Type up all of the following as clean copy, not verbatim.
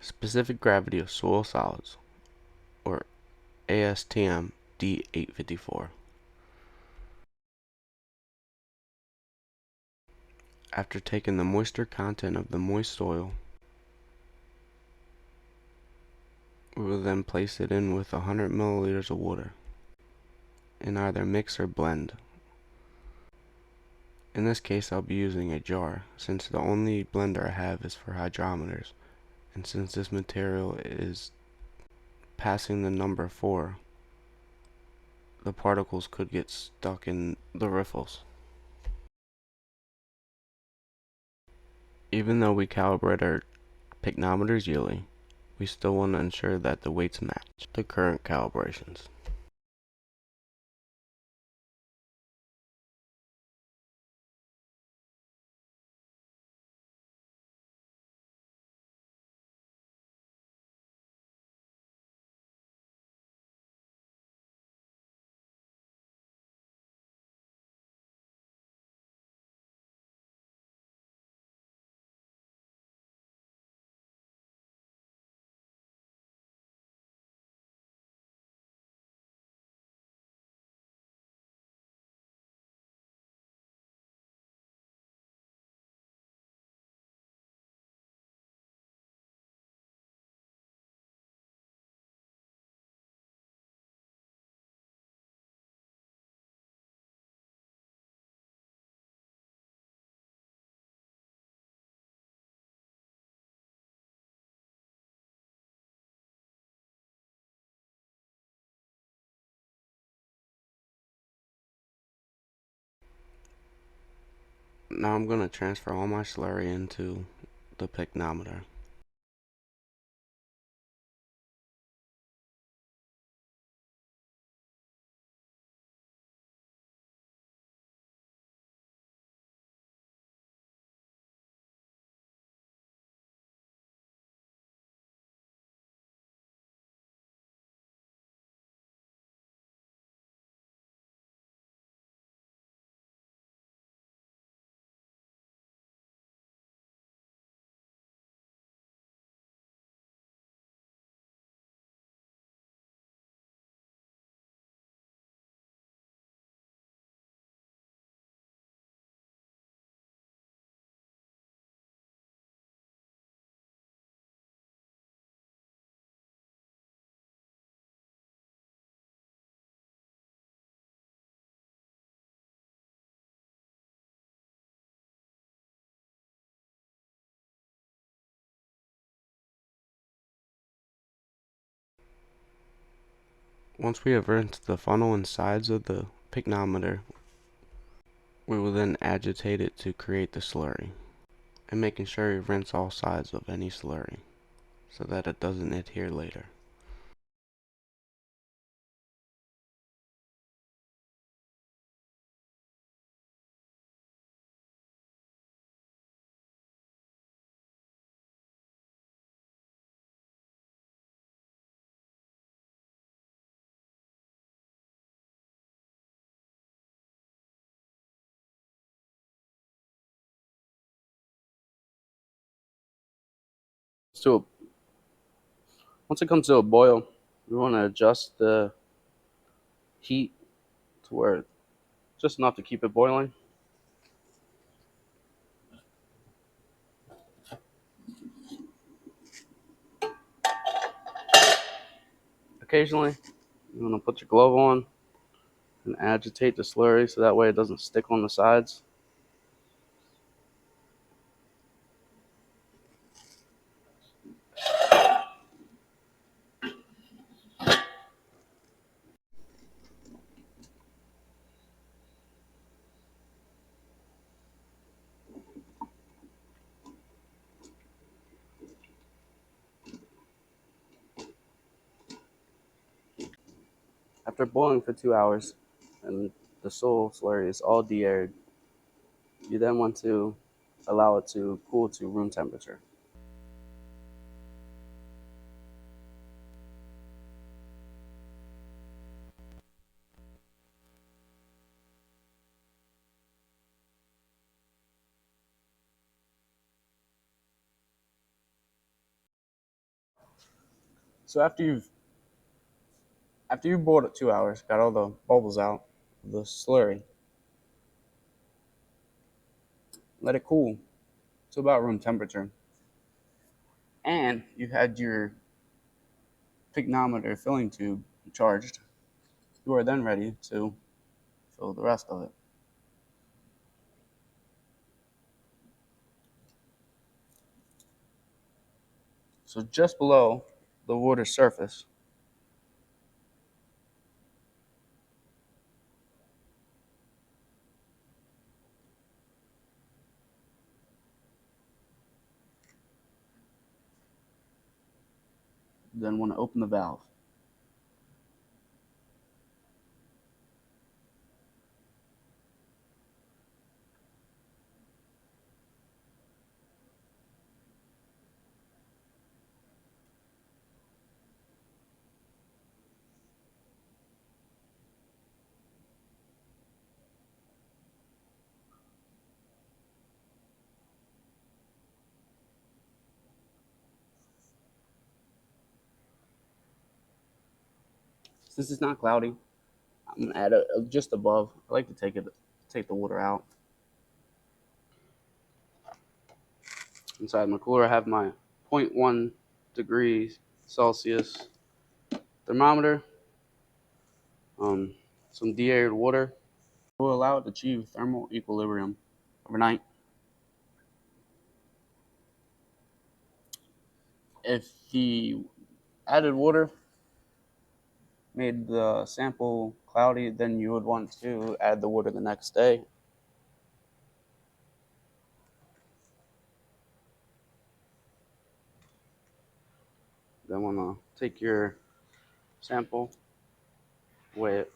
specific gravity of soil solids, or ASTM D854. After taking the moisture content of the moist soil, we will then place it in with 100 milliliters of water and either mix or blend. In this case, I'll be using a jar, since the only blender I have is for hydrometers, and since this material is passing the number 4, the particles could get stuck in the riffles. Even though we calibrate our pycnometers yearly, we still want to ensure that the weights match the current calibrations. Now I'm going to transfer all my slurry into the pycnometer. Once we have rinsed the funnel and sides of the pycnometer, we will then agitate it to create the slurry, and making sure we rinse all sides of any slurry so that it doesn't adhere later. So once it comes to a boil, we want to adjust the heat to where just enough to keep it boiling. Occasionally, you want to put your glove on and agitate the slurry so that way it doesn't stick on the sides. After boiling for 2 hours and the soil slurry is all de-aired, you then want to allow it to cool to room temperature. So after you boiled it 2 hours, got all the bubbles out of the slurry, let it cool to about room temperature, and you had your pygnometer filling tube charged, you are then ready to fill the rest of it. So just below the water surface, you then want to open the valve. Since it's not cloudy, I'm gonna add just above. I like to take the water out. Inside my cooler, I have my zero point 0.1 degrees Celsius thermometer, um, some deaerated water. Will allow it to achieve thermal equilibrium overnight. If the added water made the sample cloudy, then you would want to add the water the next day. Then want to take your sample, weigh it.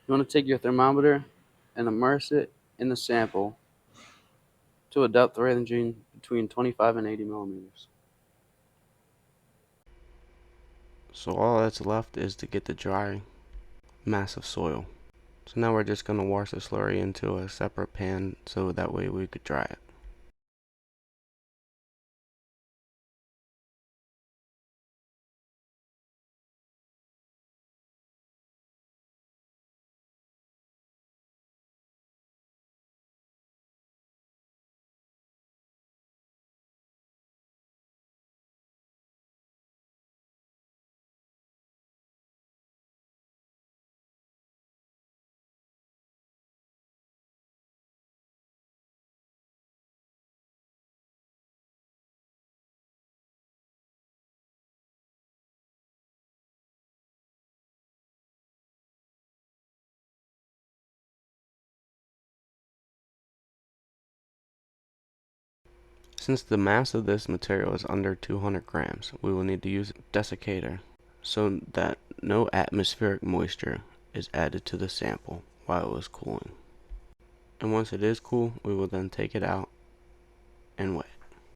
You want to take your thermometer and immerse it in the sample to a depth ranging between 25 and 80 millimeters. So all that's left is to get the dry mass of soil. So now we're just going to wash the slurry into a separate pan so that way we could dry it. Since the mass of this material is under 200 grams, we will need to use a desiccator so that no atmospheric moisture is added to the sample while it is cooling. And once it is cool, we will then take it out and weigh.